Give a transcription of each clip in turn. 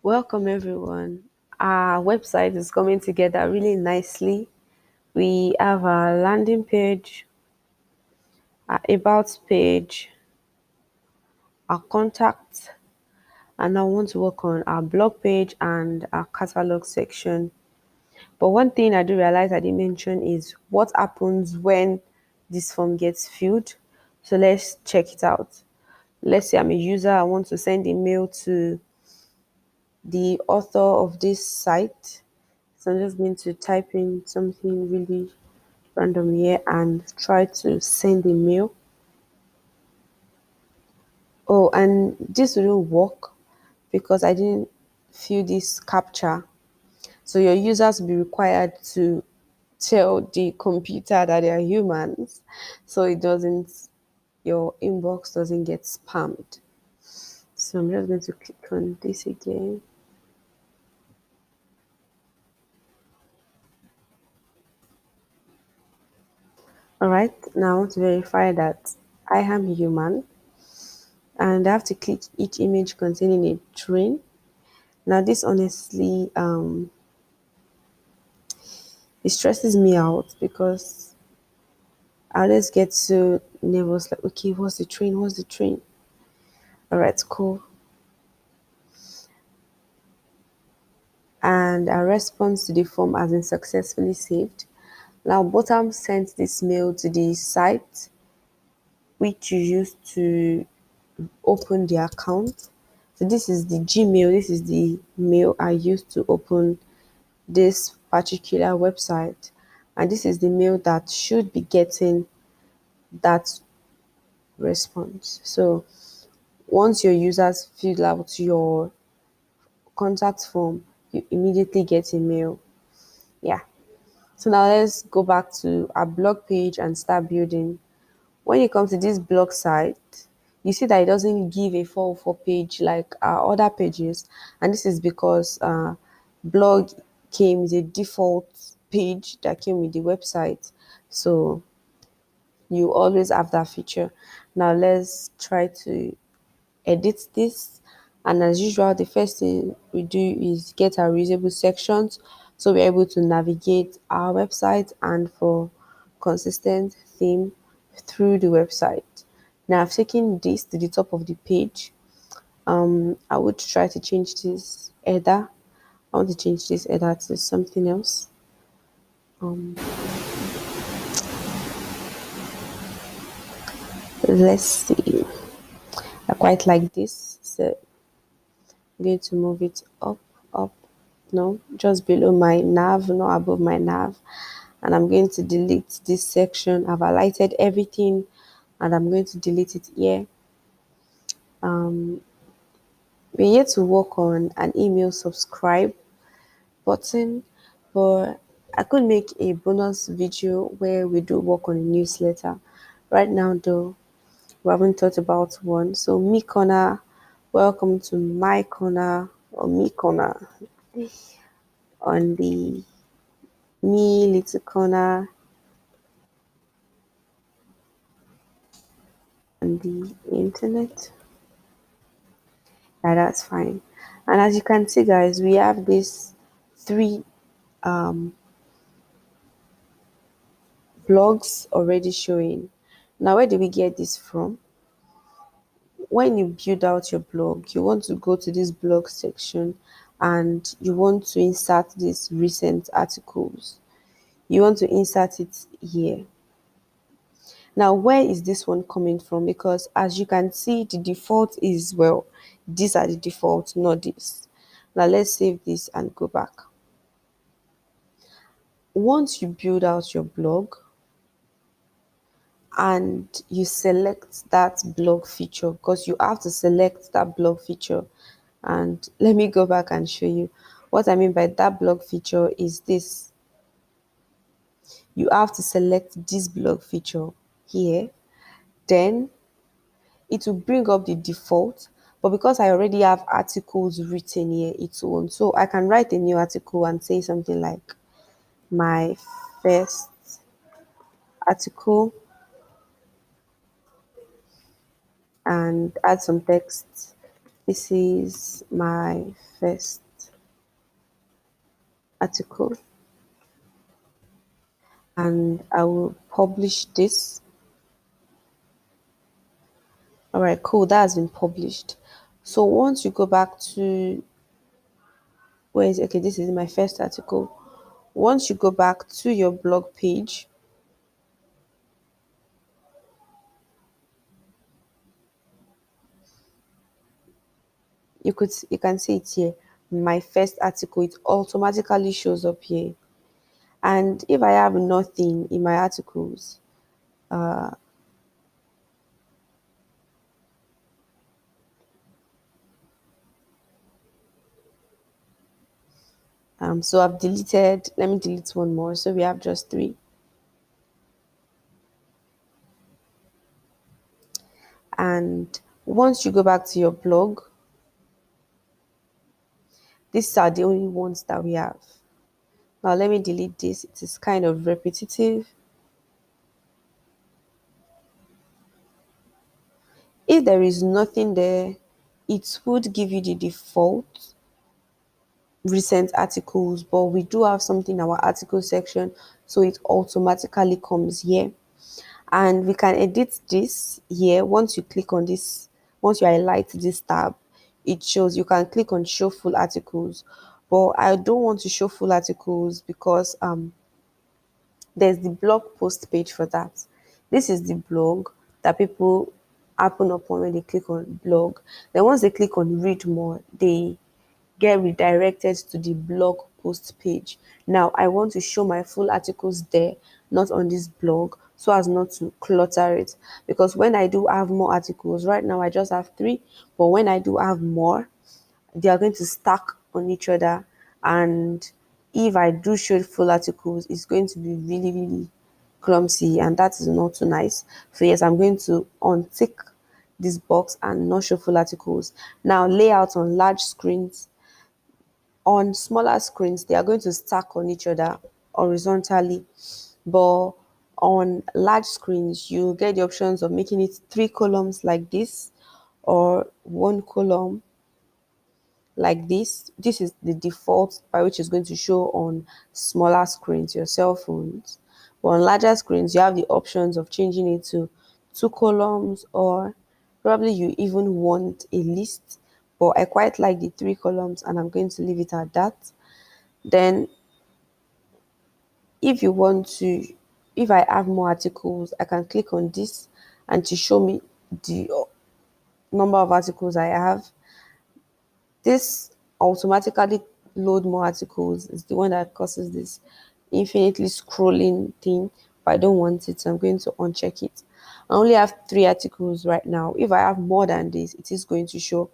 Welcome, everyone. Our website is coming together really nicely. We have our landing page, our about page, our contact, and I want to work on our blog page and our catalog section. But one thing I do realize I didn't mention is what happens when this form gets filled. So let's check it out. Let's say I'm a user, I want to send a mail to the author of this site. So I'm just going to type in something really random here and try to send a mail. Oh, and this wouldn't work because I didn't fill this captcha. So your users will be required to tell the computer that they are humans so your inbox doesn't get spammed. So I'm just going to click on this again. All right, now I want to verify that I am human, and I have to click each image containing a train. Now this honestly it stresses me out because I always get so nervous, like, okay, what's the train? What's the train? All right, cool. And our response to the form has been successfully saved. Now Botamp sent this mail to the site which you use to open the account. So this is the Gmail, this is the mail I used to open this particular website. And this is the mail that should be getting that response. So once your users fill out your contact form, you immediately get a mail. Yeah. So now let's go back to our blog page and start building. When you come to this blog site, you see that it doesn't give a 404 page like our other pages. And this is because blog came with a default page that came with the website. So you always have that feature. Now let's try to edit this, and as usual the first thing we do is get our reusable sections so we're able to navigate our website and for consistent theme through the website. Now I've taken this to the top of the page. I would try to change this header. I want to change this header to something else. Let's see, I quite like this, so I'm going to move it up, no, just below my nav, not above my nav. And I'm going to delete this section. I've highlighted everything and I'm going to delete it here. We're yet to work on an email subscribe button, but I could make a bonus video where we do work on a newsletter. Right now, though, we haven't thought about one. So, me corner, welcome to my corner or me corner on the me little corner on the internet. Yeah, that's fine. And as you can see, guys, we have these three blogs already showing. Now, where did we get this from? When you build out your blog, you want to go to this blog section and you want to insert these recent articles. You want to insert it here. Now, where is this one coming from? Because as you can see, the default is, well, these are the default, not this. Now, let's save this and go back. Once you build out your blog and you select that blog feature, because you have to select that blog feature, and let me go back and show you what I mean by that blog feature is this. You have to select this blog feature here, then it will bring up the default, but because I already have articles written here, it won't. So I can write a new article and say something like my first article and add some text. This is my first article, and I will publish this. All right, cool. That has been published. So once you go back to where is okay, this is my first article. Once you go back to your blog page, you can see it here. My first article, it automatically shows up here. And if I have nothing in my articles, so I've deleted, let me delete one more. So we have just three. And once you go back to your blog, these are the only ones that we have. Now let me delete this. It is kind of repetitive. If there is nothing there, it would give you the default recent articles, but we do have something in our article section, so it automatically comes here. And we can edit this here. Once you click on this, once you highlight this tab, it shows you can click on show full articles, but I don't want to show full articles because there's the blog post page for that. This is the blog that people happen upon when they click on blog. Then once they click on read more, they get redirected to the blog post page. Now I want to show my full articles there, not on this blog, so as not to clutter it. Because when I do have more articles, right now I just have three, but when I do have more, they are going to stack on each other. And if I do show full articles, it's going to be really, really clumsy, and that is not too nice. So yes, I'm going to untick this box and not show full articles. Now layout on large screens. On smaller screens, they are going to stack on each other horizontally, but on large screens, you get the options of making it three columns like this, or one column like this. This is the default by which is going to show on smaller screens, your cell phones. But on larger screens, you have the options of changing it to two columns, or probably you even want a list. But I quite like the three columns, and I'm going to leave it at that. Then if you want to, if I have more articles, I can click on this and to show me the number of articles I have. This automatically load more articles is the one that causes this infinitely scrolling thing, but I don't want it, so I'm going to uncheck it. I only have three articles right now. If I have more than this, it is going to show.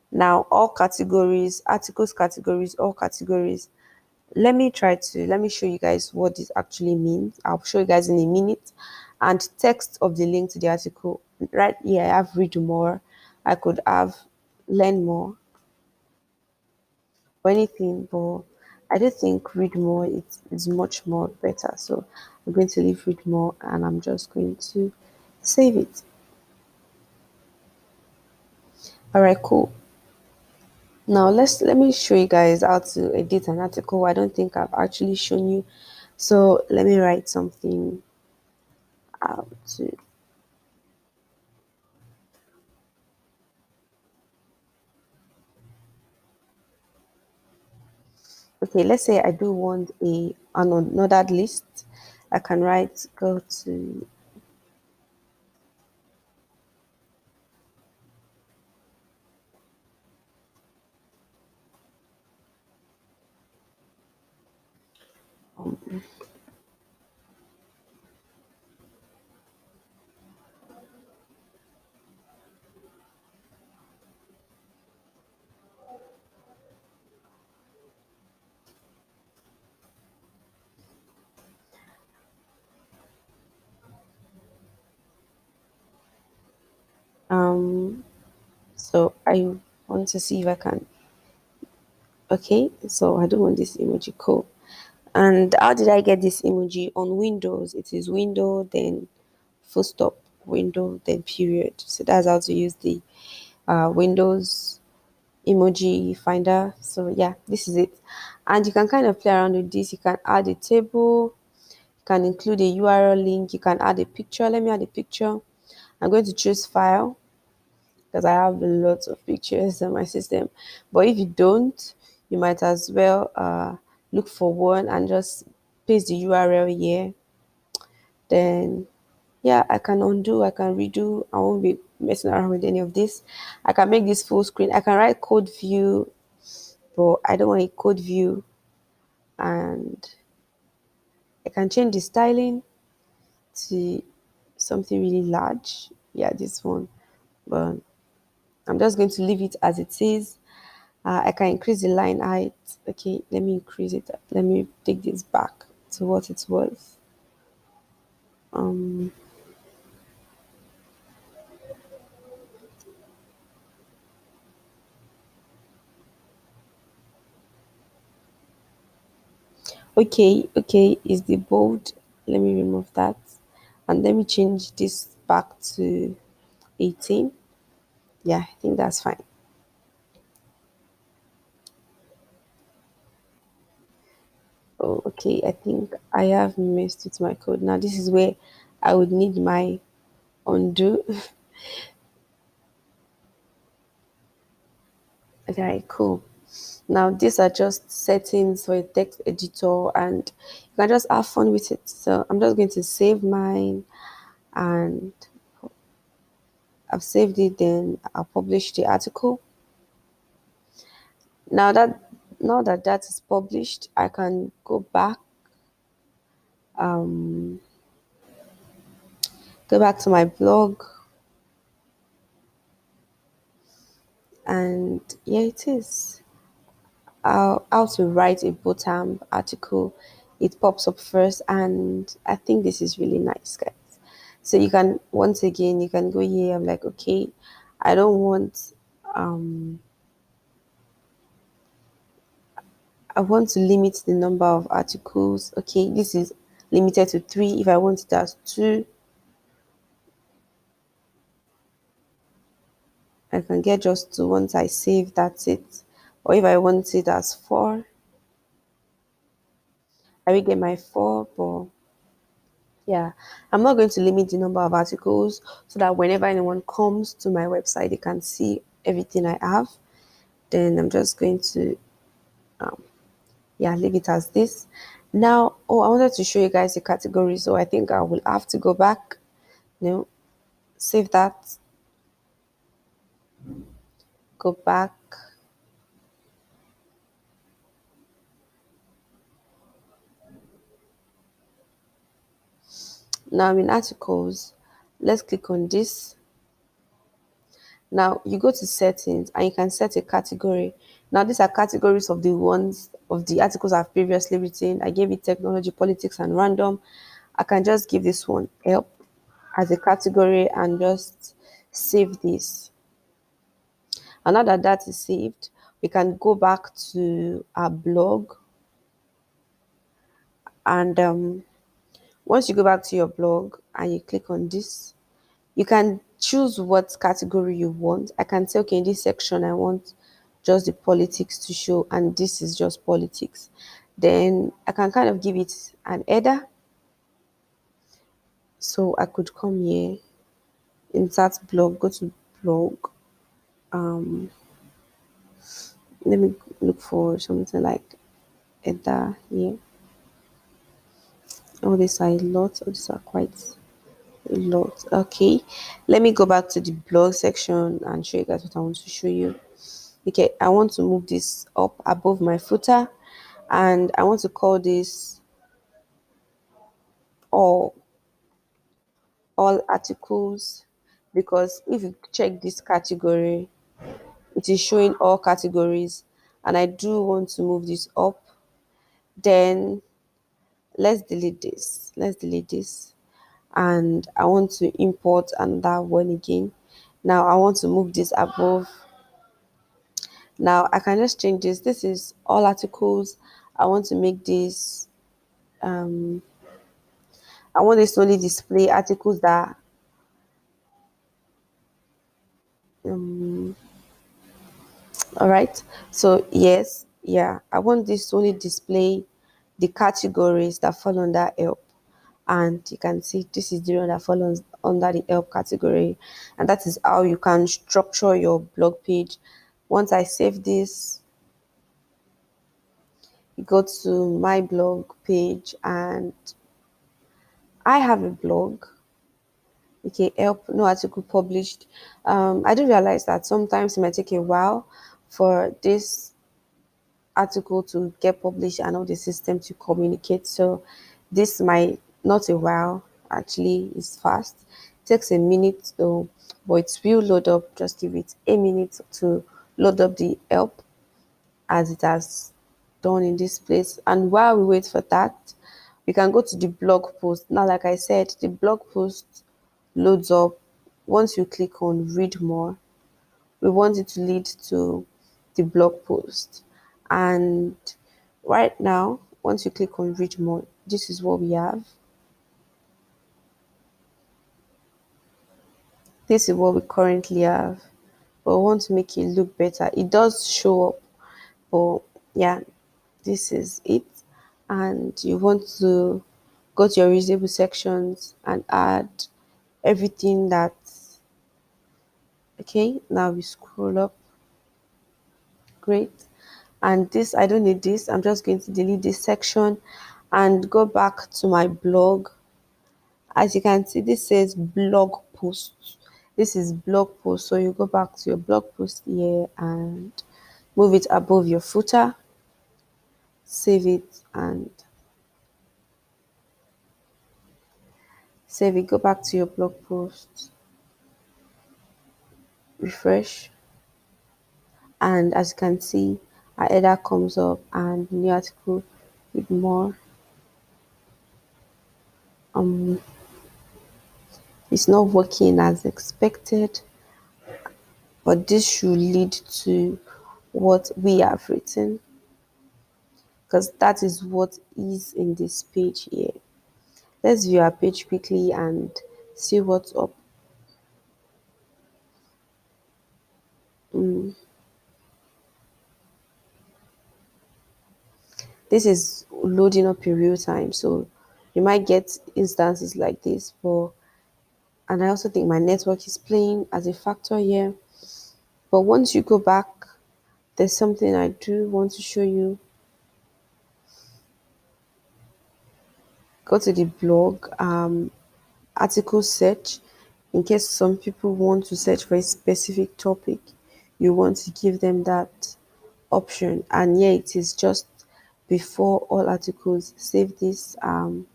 Now all categories, articles categories, all categories. Let me show you guys what this actually means. I'll show you guys in a minute. And text of the link to the article. Right here I have read more. I could have learn more or anything, but I do think read more is much more better. So I'm going to leave read more, and I'm just going to save it. All right, cool. Now let me show you guys how to edit an article. I don't think I've actually shown you. So let me write something out to okay, let's say I do want an ordered list. I can write go to um so I want to see if I can okay, so I do want this emoji cool. And how did I get this emoji? On Windows, it is window, then full stop, window, then period. So that's how to use the Windows emoji finder. So yeah, this is it. And you can kind of play around with this. You can add a table, you can include a URL link, you can add a picture. Let me add a picture. I'm going to choose file because I have lots of pictures on my system. But if you don't, you might as well look for one and just paste the URL here. Then yeah, I can undo, I can redo. I won't be messing around with any of this. I can make this full screen. I can write code view, but I don't want a code view. And I can change the styling to something really large. Yeah, this one. But I'm just going to leave it as it is. I can increase the line height. Okay, let me increase it. Let me take this back to what it was. Um, okay, is the bold. Let me remove that. And let me change this back to 18. Yeah, I think that's fine. Oh, okay, I think I have messed with my code. Now, this is where I would need my undo. Okay, cool. Now, these are just settings for a text editor, and you can just have fun with it. So, I'm just going to save mine, and I've saved it. Then I'll publish the article. Now that that is published, I can um, go back to my blog, and yeah, it is. How to write a Botamp article. It pops up first, and I think this is really nice, guys. So you can once again you can go here. I'm like, okay, I don't want I want to limit the number of articles. Okay, this is limited to 3. If I want it as 2, I can get just 2. Once I save, that's it. Or if I want it as 4, I will get my 4. But yeah, I'm not going to limit the number of articles so that whenever anyone comes to my website, they can see everything I have. Then I'm just going to, yeah, leave it as this. Now, oh, I wanted to show you guys the category, so I think I will have to go back, save that, go back. Now I'm in articles. Let's click on this. Now you go to settings and you can set a category. Now these are categories of the ones of the articles I've previously written. I gave it technology, politics, and random. I can just give this one help as a category and just save this. And now that that is saved, we can go back to our blog. And once you go back to your blog and you click on this, you can choose what category you want. I can say, okay, in this section, I want just the politics to show, and this is just politics. Then I can kind of give it an header. So I could come here, insert blog, go to blog. Um, Let me look for something like header here. Oh, these are a lot. Oh, these are quite a lot. Okay, let me go back to the blog section and show you guys what I want to show you. Okay, I want to move this up above my footer, and I want to call this all all articles, because if you check this category, it is showing all categories, and I do want to move this up. Then let's delete this, and I want to import another one again. Now I want to move this above. Now I can just change this. This is all articles. I want to make this I want this to only display articles that All right. So yes, yeah, I want this to only display the categories that fall under help. And you can see this is the one that falls under the help category. And that is how you can structure your blog page. Once I save this, you go to my blog page, and I have a blog. Okay, help, no article published. I do realize that sometimes it might take a while for this article to get published and all the system to communicate. So this might not a while, actually it's fast. It takes a minute though, but it will load up. Just give it a minute to load up the help as it has done in this place. And while we wait for that, we can go to the blog post. Now, like I said, the blog post loads up. Once you click on read more, we want it to lead to the blog post. And right now, once you click on read more, this is what we have. This is what we currently have. But we want to make it look better. It does show up, but yeah, this is it. And you want to go to your reusable sections and add everything that, okay, now we scroll up. Great. And this, I don't need this. I'm just going to delete this section and go back to my blog. As you can see, this says blog post. This is blog post. So you go back to your blog post here and move it above your footer, save it, and save it. Go back to your blog post, refresh, and as you can see, our header comes up and new article with more. um it's not working as expected, but this should lead to what we have written, because that is what is in this page here. Let's view our page quickly and see what's up. This is loading up in real time, so you might get instances like this. But and I also think my network is playing as a factor here. But once you go back, there's something I do want to show you. Go to the blog, article search. In case some people want to search for a specific topic, you want to give them that option. And here it is, just before all articles. Save this, and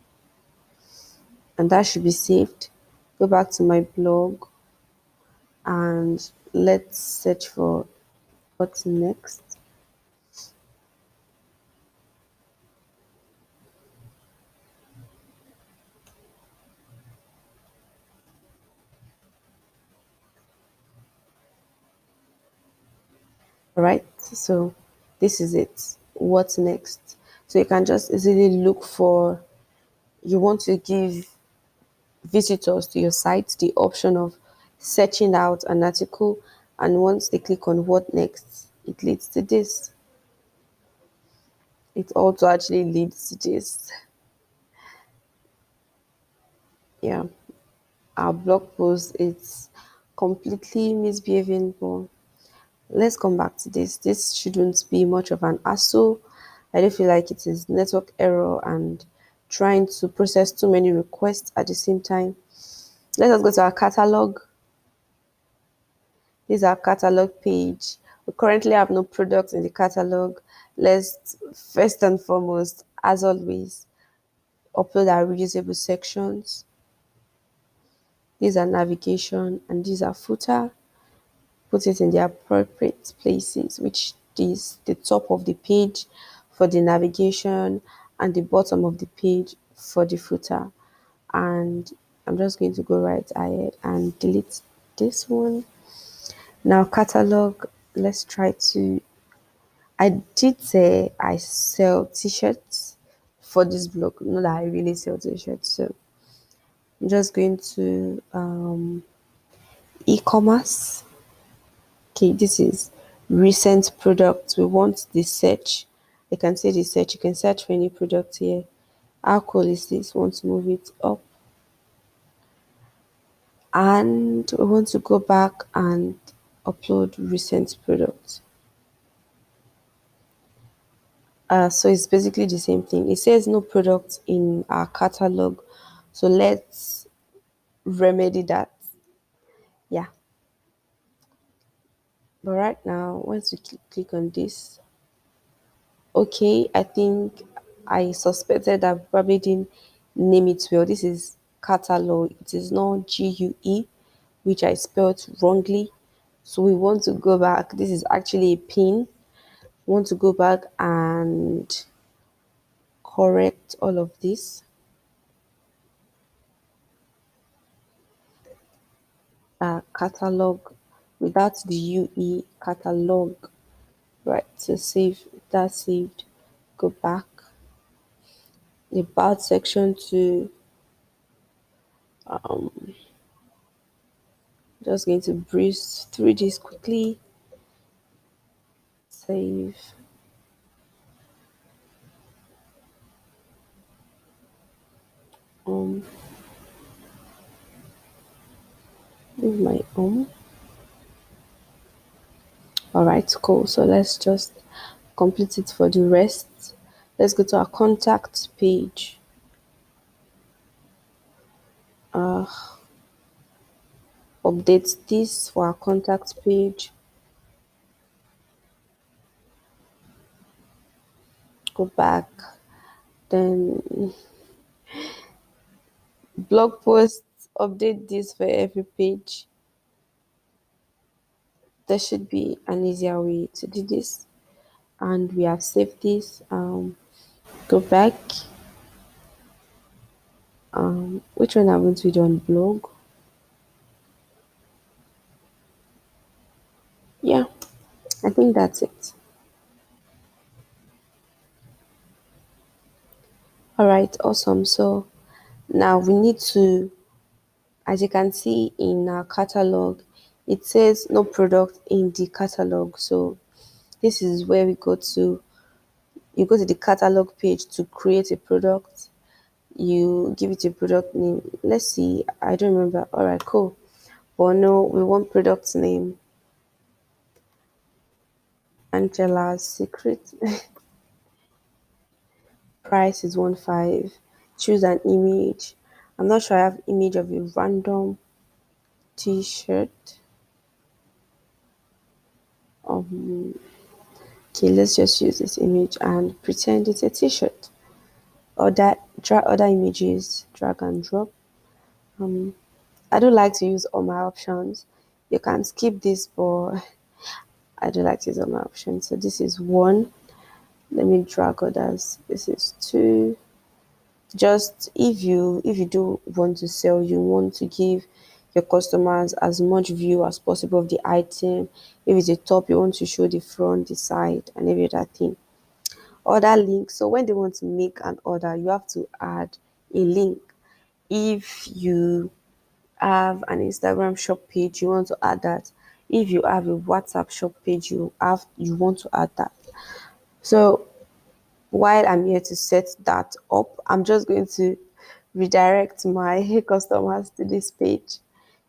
that should be saved. Go back to my blog and let's search for what's next. All right, so this is it. What's next? So you can just easily look for, you want to give visitors to your site the option of searching out an article, and once they click on what next, it leads to this. It also actually leads to this. Yeah, our blog post is completely misbehaving, but let's come back to this. This shouldn't be much of an hassle. I don't feel like it is network error and trying to process too many requests at the same time. Let us go to our catalog. This is our catalog page. We currently have no products in the catalog. Let's first and foremost, as always, upload our reusable sections. These are navigation and these are footer. Put it in the appropriate places, which is the top of the page for the navigation and the bottom of the page for the footer. And I'm just going to go right ahead and delete this one. Now catalog, let's try to, I did say I sell t-shirts for this blog, not that I really sell t-shirts. So I'm just going to e-commerce. Okay, this is Recent products, we want the search. You can see the search, you can search for any product here. How cool is this? Want to move it up, and we want to go back and upload recent products. So it's basically the same thing. It says no product in our catalog, so let's remedy that. Yeah, but right now once we click on this, okay, I think I suspected that we probably didn't name it well. This is catalog, it is not GUE, which I spelled wrongly. So we want to go back. This is actually a pin. We want to go back and correct all of this. Catalog without the UE, catalog. Right, so save that, saved. Go back. The about section to just going to breeze through this quickly. Save. Um, Move my All right, cool. So let's just complete it for the rest. Let's go to our contact page. Update this for our contact page. Go back. Then blog posts. Update this for every page. There should be an easier way to do this. And we have saved this. Go back. Which one haven't we done? Blog. Yeah, I think that's it. All right, awesome. So now we need to, as you can see in our catalog, it says no product in the catalog. So this is where we go to. You go to the catalog page to create a product. You give it a product name. Let's see. I don't remember. All right, cool. But no, we want product name. Angela's Secret. Price is 1.5. Choose an image. I'm not sure I have image of a random t-shirt. Okay, let's just use this image and pretend it's a t-shirt. Other images, drag and drop. I don't like to use all my options. You can skip this, but I do like to use all my options. So this is one. Let me drag others. This is two. Just if you do want to sell, you want to give your customers as much view as possible of the item. If it's a top, you want to show the front, the side, and every other thing. Order link. So when they want to make an order, you have to add a link. If you have an Instagram shop page, you want to add that. If you have a WhatsApp shop page, you want to add that. So while I'm here to set that up, I'm just going to redirect my customers to this page.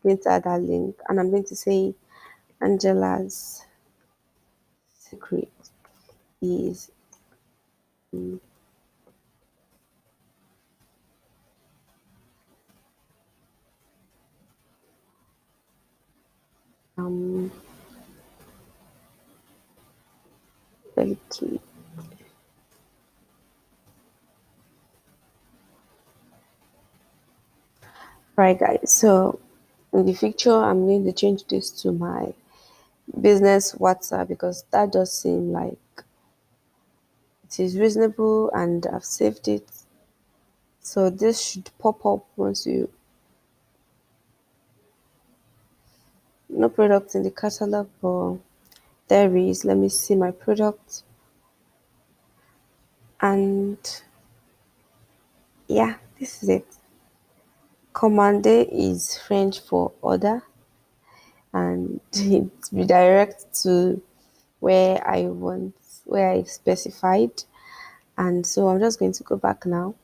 I'm going to add that link, and I'm going to say Angela's secret is um delicate. Right, guys. So in the picture, I'm going to change this to my business WhatsApp because that does seem like it is reasonable, and I've saved it. So this should pop up once you no product in the catalog, but there is. Let me see my product. And yeah, this is it. Commande is French for order, and it redirects to where I specified. And so I'm just going to go back now.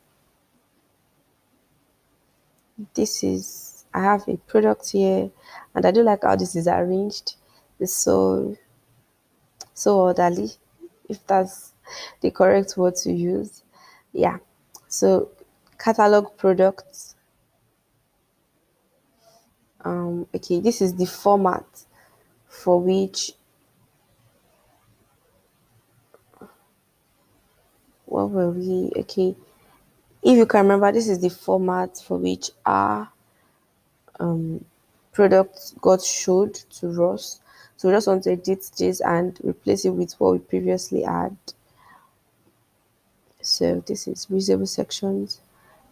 This is, I have a product here, and I do like how this is arranged. It's so orderly, if that's the correct word to use. Yeah. So catalog products. Okay, this is the format for which, what were we? Okay, if you can remember, this is the format for which our product got showed to us. So we just want to edit this and replace it with what we previously had. So this is reusable sections,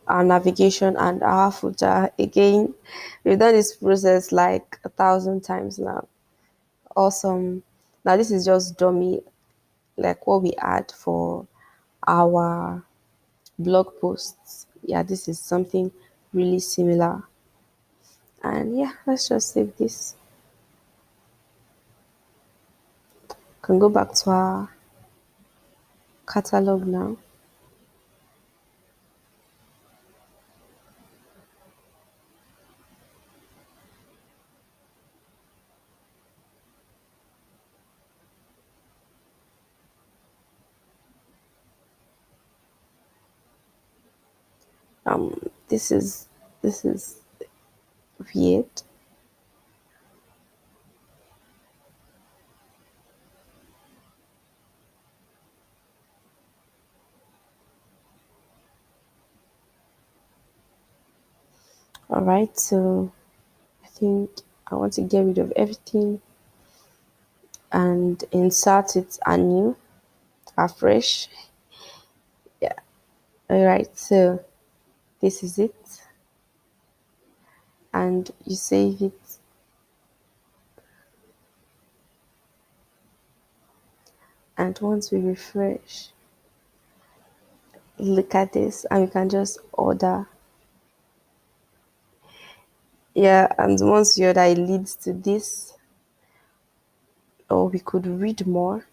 our navigation, and our footer. Again, we've done this process like 1,000 times now. Awesome. Now this is just dummy, like what we add for our blog posts. Yeah, this is something really similar. And yeah, let's just save this. Can go back to our catalog now. This is weird. All right, so I think I want to get rid of everything and insert it anew, afresh. Yeah. All right, so this is it, and you save it. And once we refresh, look at this, and we can just order. Yeah, and once you order, it leads to this, or we could read more.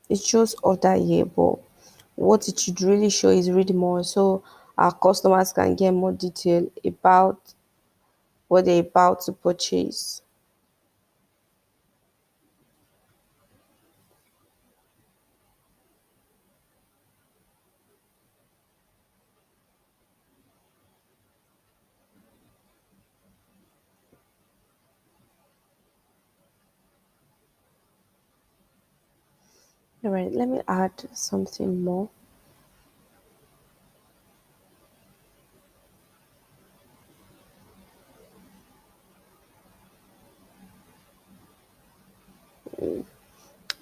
It shows order here, but what it should really show is read more, so our customers can get more detail about what they're about to purchase. All right, let me add something more.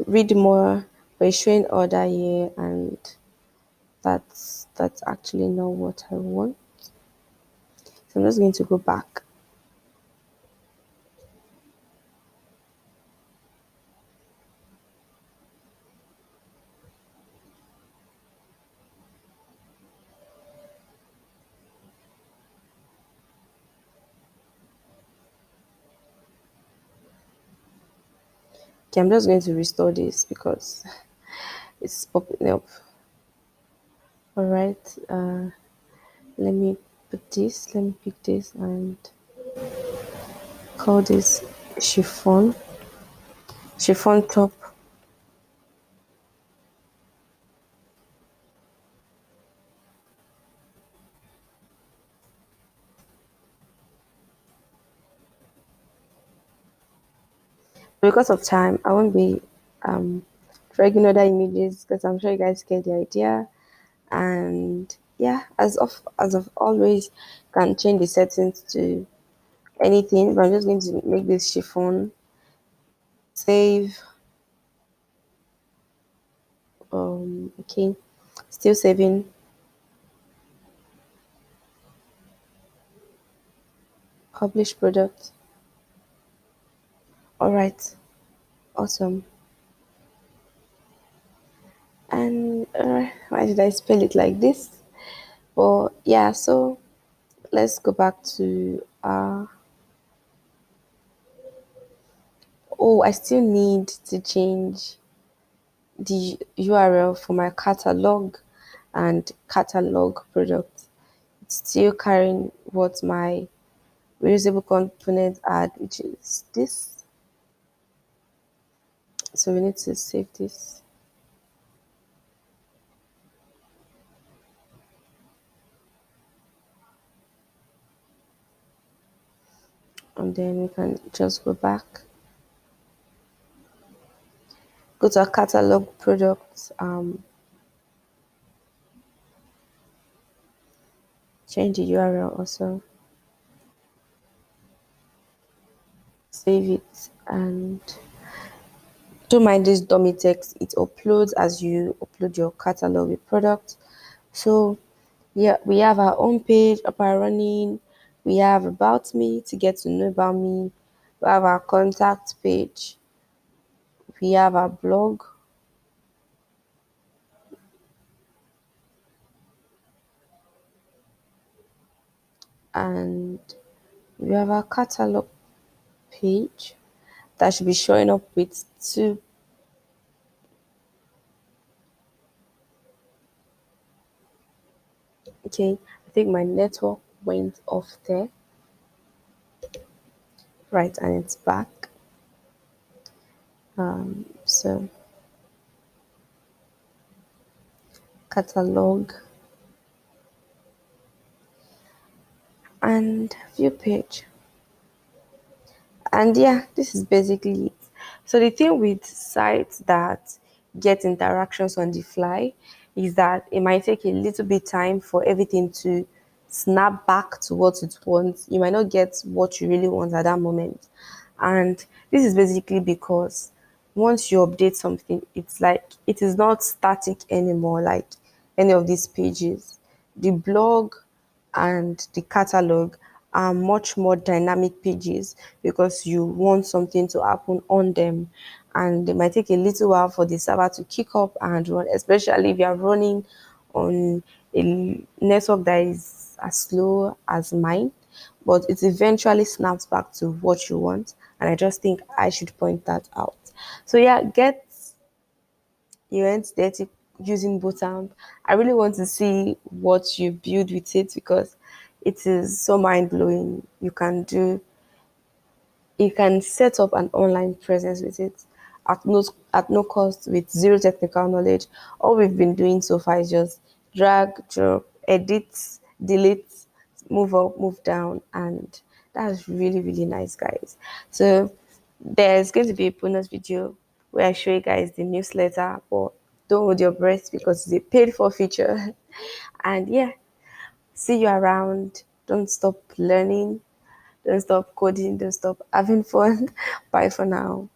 Read more by showing order here, and that's actually not what I want. So I'm just going to go back. Okay, I'm just going to restore this because it's popping up. All right, let me let me pick this and call this chiffon top. Because of time, I won't be um dragging other images because I'm sure you guys get the idea. And yeah, as of always, can change the settings to anything, but I'm just going to make this chiffon. Save. Okay, still saving. Publish product. All right, awesome. And why did I spell it like this? But yeah, so let's go back to oh, I still need to change the URL for my catalog and catalog product. It's still carrying what my reusable component add, which is this. So we need to save this. And then we can just go back, go to our catalog product, change the URL also, save it, and don't mind this dummy text. It uploads as you upload your catalog with product. So yeah, we have our own page up and running. We have about me to get to know about me. We have our contact page. We have our blog, and we have our catalog page that should be showing up with two. Okay, I think my network went off there. Right, and it's back. So catalog and view page. And yeah, this is basically it. So the thing with sites that get interactions on the fly is that it might take a little bit time for everything to snap back to what it wants. You might not get what you really want at that moment. And this is basically because once you update something, it's like it is not static anymore, like any of these pages. The blog and the catalog are much more dynamic pages because you want something to happen on them, and it might take a little while for the server to kick up and run, especially if you are running on a network that is as slow as mine, but it eventually snaps back to what you want. And I just think I should point that out. So yeah, get your hands dirty using Botamp. I really want to see what you build with it because it is so mind blowing. You can set up an online presence with it at no cost with zero technical knowledge. All we've been doing so far is just drag, drop, edit, delete, move up, move down, and that's really, really nice, guys. So there's going to be a bonus video where I show you guys the newsletter, but don't hold your breath because it's a paid for feature. And yeah, see you around. Don't stop learning. Don't stop coding. Don't stop having fun. Bye for now.